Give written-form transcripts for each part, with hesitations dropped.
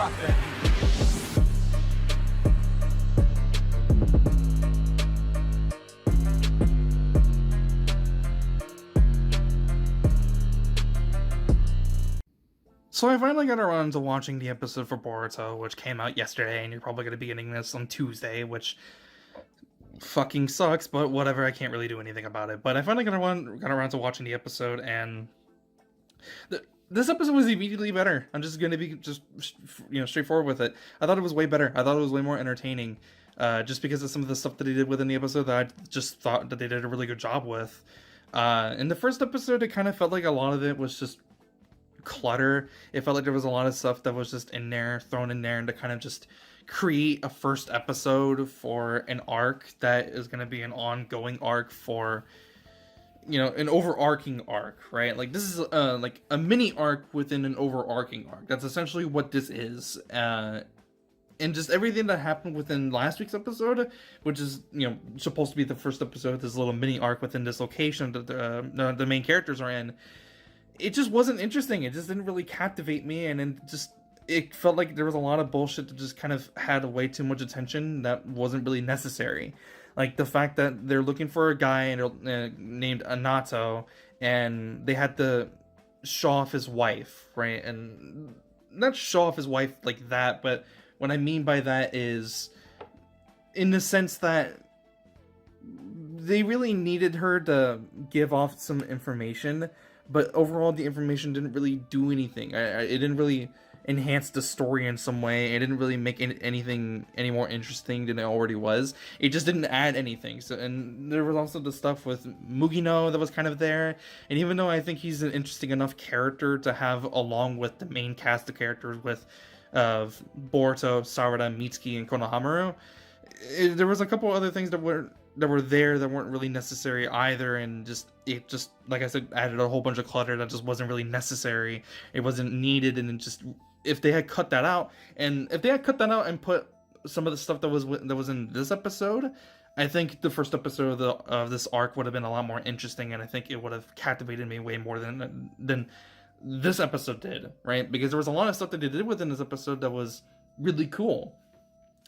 rock that. So I finally got around to watching the episode for Boruto, which came out yesterday, and you're probably going to be getting this on Tuesday, which fucking sucks, but whatever, I can't really do anything about it. But I finally got around to watching the episode, and this episode was immediately better. I'm just going to be straightforward with it. I thought it was way better. I thought it was way more entertaining, just because of some of the stuff that they did within the episode that I just thought that they did a really good job with. In the first episode, it kind of felt like a lot of it was just clutter. It felt like there was a lot of stuff that was just thrown in there, and to kind of just create a first episode for an arc that is going to be an ongoing arc for, an overarching arc, right? Like, this is like a mini arc within an overarching arc. That's essentially what this is. And just everything that happened within last week's episode, which is, supposed to be the first episode, this little mini arc within this location that the main characters are in, it just wasn't interesting. It just didn't really captivate me, and it felt like there was a lot of bullshit that just kind of had way too much attention that wasn't really necessary. Like the fact that they're looking for a guy named Anato, and they had to show off his wife, right? And not show off his wife like that, but what I mean by that is in the sense that they really needed her to give off some information, but overall the information didn't really do anything. It didn't really enhance the story in some way. It didn't really make anything any more interesting than it already was. It just didn't add anything. So, and there was also the stuff with Mugino that was kind of there, and even though I think he's an interesting enough character to have along with the main cast of characters with Boruto, Sarada, Mitsuki, and Konohamaru, there was a couple other things that were there that weren't really necessary either, and it just like I said, added a whole bunch of clutter that just wasn't really necessary. It wasn't needed, and if they had cut that out and put some of the stuff that was in this episode, I think the first episode of this arc would have been a lot more interesting, and I think it would have captivated me way more than this episode did, right? Because there was a lot of stuff that they did within this episode that was really cool.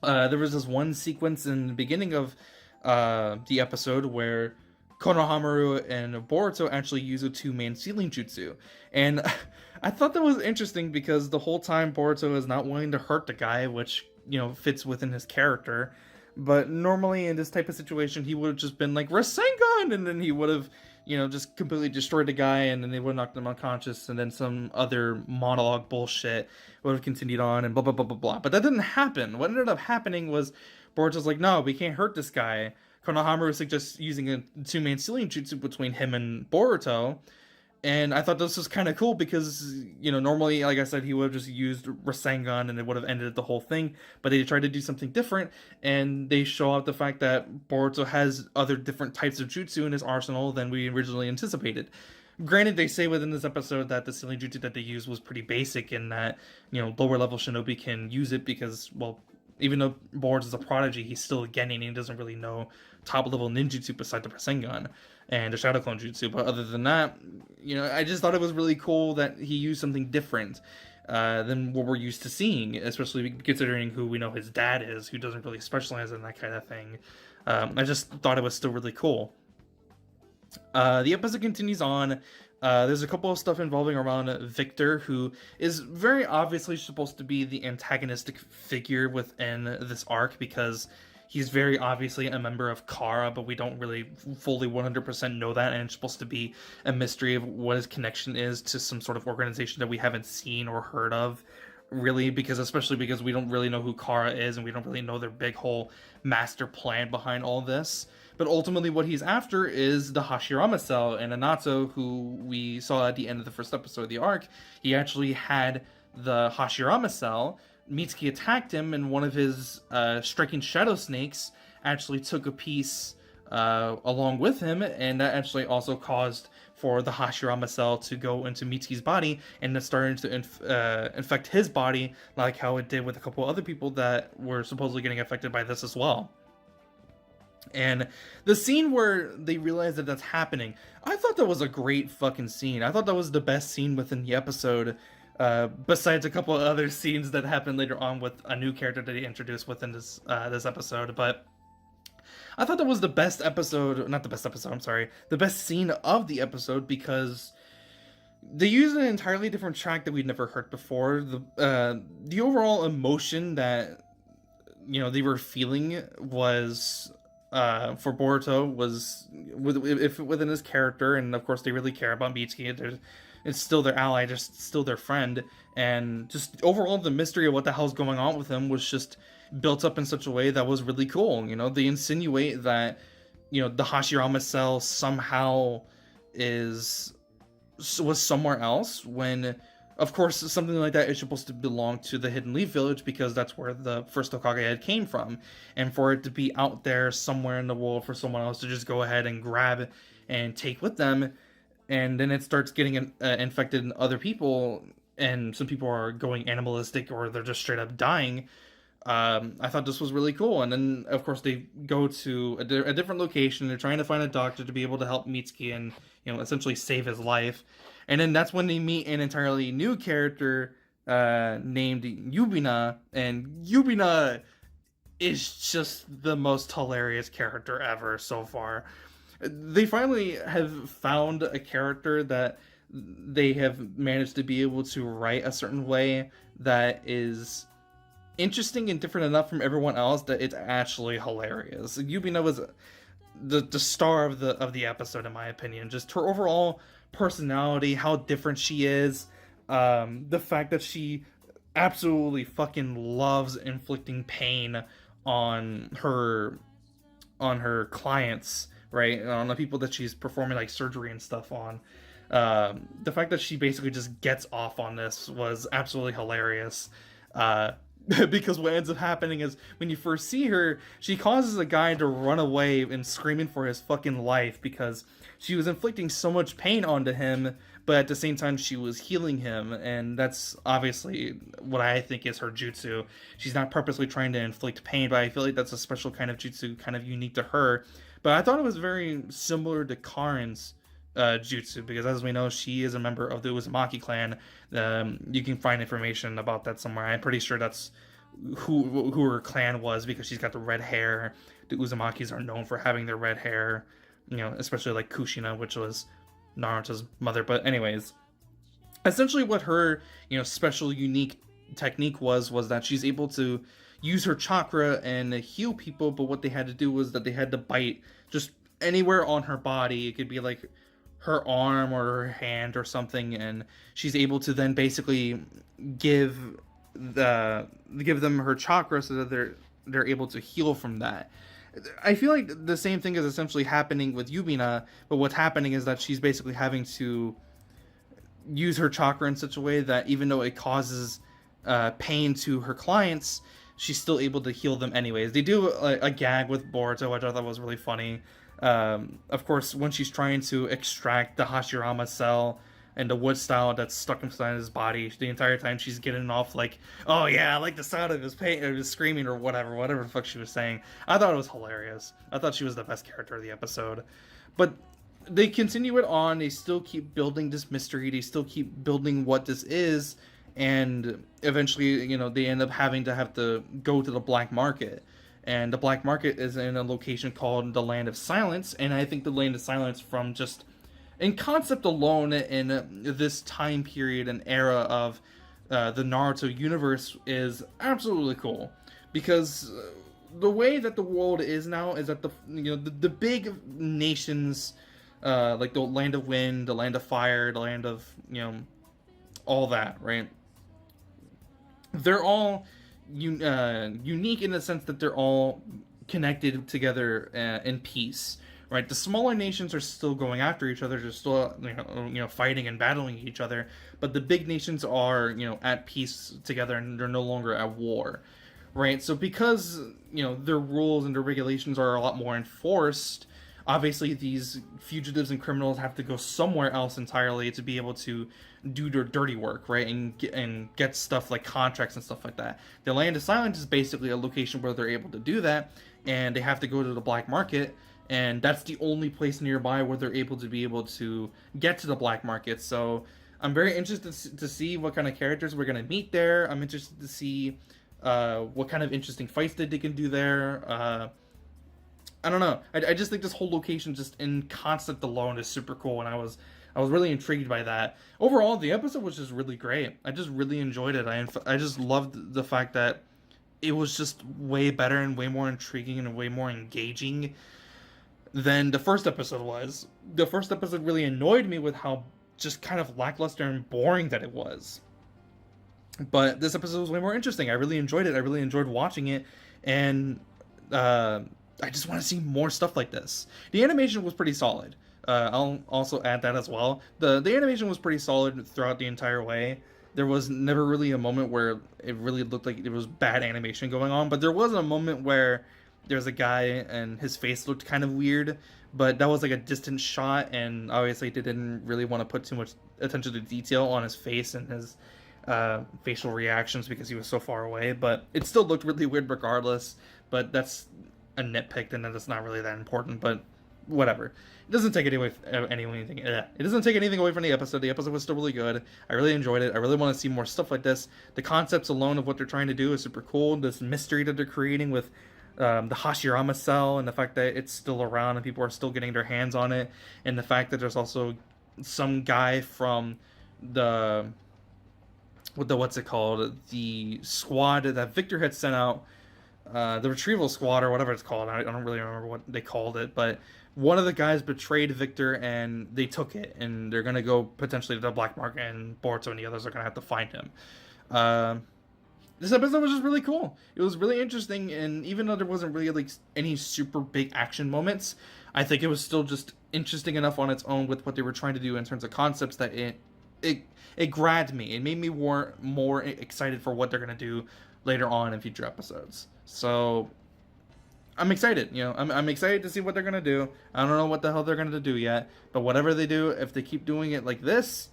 There was this one sequence in the beginning of the episode where Konohamaru and Boruto actually use a two-man sealing jutsu, and I thought that was interesting because the whole time Boruto is not willing to hurt the guy, which fits within his character. But normally in this type of situation, he would have just been like Rasengan, and then he would have just completely destroyed the guy, and then they would have knocked him unconscious, and then some other monologue bullshit would have continued on, and blah blah blah blah blah. But that didn't happen. What ended up happening was Boruto's like, no, we can't hurt this guy. Konohamaru suggests using a two-man sealing jutsu between him and Boruto, and I thought this was kind of cool because, normally, like I said, he would have just used Rasengan and it would have ended the whole thing, but they tried to do something different, and they show out the fact that Boruto has other different types of jutsu in his arsenal than we originally anticipated. Granted, they say within this episode that the sealing jutsu that they used was pretty basic, and that, lower level shinobi can use it because, well, even though Boruto is a prodigy, he's still a genin, and he doesn't really know top-level ninjutsu beside the Rasengan and the Shadow Clone Jutsu. But other than that, I just thought it was really cool that he used something different than what we're used to seeing, especially considering who we know his dad is, who doesn't really specialize in that kind of thing. I just thought it was still really cool. The episode continues on. There's a couple of stuff involving around Victor, who is very obviously supposed to be the antagonistic figure within this arc, because he's very obviously a member of Kara, but we don't really fully 100% know that, and it's supposed to be a mystery of what his connection is to some sort of organization that we haven't seen or heard of, really, especially because we don't really know who Kara is, and we don't really know their big whole master plan behind all this. But ultimately what he's after is the Hashirama cell, and Anato, who we saw at the end of the first episode of the arc, he actually had the Hashirama cell. Mitsuki attacked him, and one of his striking shadow snakes actually took a piece along with him, and that actually also caused for the Hashirama cell to go into Mitsuki's body, and it started to infect his body, like how it did with a couple other people that were supposedly getting affected by this as well. And the scene where they realize that that's happening, I thought that was a great fucking scene. I thought that was the best scene within the episode besides a couple of other scenes that happen later on with a new character that he introduced within this episode. But I thought that was the best episode, not the best episode, I'm sorry, the best scene of the episode, because they used an entirely different track that we'd never heard before. The overall emotion that they were feeling was for Boruto was within his character, and of course they really care about Mitsuki. It's still their ally, just still their friend, and just overall the mystery of what the hell's going on with him was just built up in such a way that was really cool. They insinuate that the Hashirama cell somehow was somewhere else, when of course something like that is supposed to belong to the Hidden Leaf Village, because that's where the first Hokage head came from, and for it to be out there somewhere in the world for someone else to just go ahead and grab and take with them, and then it starts getting infected in other people, and some people are going animalistic or they're just straight up dying. I thought this was really cool. And then of course they go to a different location. They're trying to find a doctor to be able to help Mitsuki and essentially save his life. And then that's when they meet an entirely new character named Yubina, and Yubina is just the most hilarious character ever so far. They finally have found a character that they have managed to be able to write a certain way that is interesting and different enough from everyone else that it's actually hilarious. Yubina was the star of the episode, in my opinion. Just her overall personality, how different she is, the fact that she absolutely fucking loves inflicting pain on her clients, right, on the people that she's performing like surgery and stuff on. The fact that she basically just gets off on this was absolutely hilarious. Because what ends up happening is, when you first see her, she causes a guy to run away and screaming for his fucking life because she was inflicting so much pain onto him, but at the same time she was healing him, and that's obviously what I think is her jutsu. She's not purposely trying to inflict pain, but I feel like that's a special kind of jutsu, kind of unique to her. But I thought it was very similar to Karin's jutsu, because as we know, she is a member of the Uzumaki clan. You can find information about that somewhere. I'm pretty sure that's who her clan was, because she's got the red hair. The Uzumakis are known for having their red hair, especially like Kushina, which was Naruto's mother. But anyways, essentially what her special unique technique was that she's able to use her chakra and heal people, but what they had to do was that they had to bite just anywhere on her body. It could be like her arm or her hand or something, and she's able to then basically give them her chakra so that they're able to heal from that. I feel like the same thing is essentially happening with Yubina, but what's happening is that she's basically having to use her chakra in such a way that even though it causes pain to her clients, she's still able to heal them anyways. They do a gag with Boruto, which I thought was really funny. Of course, when she's trying to extract the Hashirama cell and the wood style that's stuck inside his body, the entire time she's getting off like, oh yeah, I like the sound of his pain, or his screaming, or whatever the fuck she was saying. I thought it was hilarious. I thought she was the best character of the episode. But they continue it on. They still keep building this mystery. They still keep building what this is. And eventually, they end up having to go to the black market. And the black market is in a location called the Land of Silence. And I think the Land of Silence, from just in concept alone, in this time period and era of the Naruto universe, is absolutely cool. Because the way that the world is now is that the big nations, like the Land of Wind, the Land of Fire, the Land of, all that, right? They're all unique in the sense that they're all connected together in peace, right? The smaller nations are still going after each other, they're still fighting and battling each other, but the big nations are at peace together, and they're no longer at war, right? So because their rules and their regulations are a lot more enforced, obviously these fugitives and criminals have to go somewhere else entirely to be able to do their dirty work, right? And get stuff like contracts and stuff like that. The Land of Silence is basically a location where they're able to do that, and they have to go to the black market, and that's the only place nearby where they're able to get to the black market. So I'm very interested to see what kind of characters we're gonna meet there. I'm interested to see what kind of interesting fights that they can do there. I don't know. I just think this whole location, just in concept alone, is super cool, and I was really intrigued by that. Overall, the episode was just really great. I just really enjoyed it. I just loved the fact that it was just way better and way more intriguing and way more engaging than the first episode was. The first episode really annoyed me with how just kind of lackluster and boring that it was. But this episode was way more interesting. I really enjoyed it. I really enjoyed watching it, and I just want to see more stuff like this. The animation was pretty solid. I'll also add that as well. The animation was pretty solid throughout the entire way. There was never really a moment where it really looked like there was bad animation going on, but there was a moment where there's a guy and his face looked kind of weird, but that was like a distant shot, and obviously they didn't really want to put too much attention to detail on his face and his facial reactions because he was so far away, but it still looked really weird regardless. But that's a nitpick, and that's not really that important, but whatever. It doesn't take anything. It doesn't take anything away from the episode. The episode was still really good. I really enjoyed it. I really want to see more stuff like this. The concepts alone of what they're trying to do is super cool. This mystery that they're creating with the Hashirama cell, and the fact that it's still around and people are still getting their hands on it, and the fact that there's also some guy from the what's it called, the squad that Victor had sent out, the retrieval squad or whatever it's called. I don't really remember what they called it, but one of the guys betrayed Victor and they took it, and they're gonna go potentially to the black market, and Boruto and the others are gonna have to find him. This episode was just really cool. It was really interesting, and even though there wasn't really like any super big action moments, I think it was still just interesting enough on its own with what they were trying to do in terms of concepts that it grabbed me. It made me more excited for what they're gonna do later on in future episodes. So I'm excited. I'm excited to see what they're gonna do. I don't know what the hell they're gonna do yet, but whatever they do, if they keep doing it like this,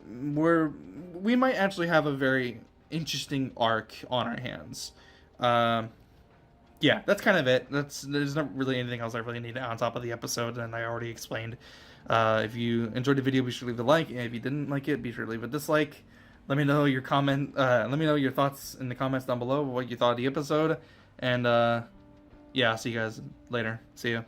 we might actually have a very interesting arc on our hands. Yeah, that's kind of it. There's not really anything else I really need on top of the episode, and I already explained. If you enjoyed the video, be sure to leave a like, and if you didn't like it, be sure to leave a dislike. Let me know your thoughts in the comments down below, what you thought of the episode, and yeah, I'll see you guys later. See ya.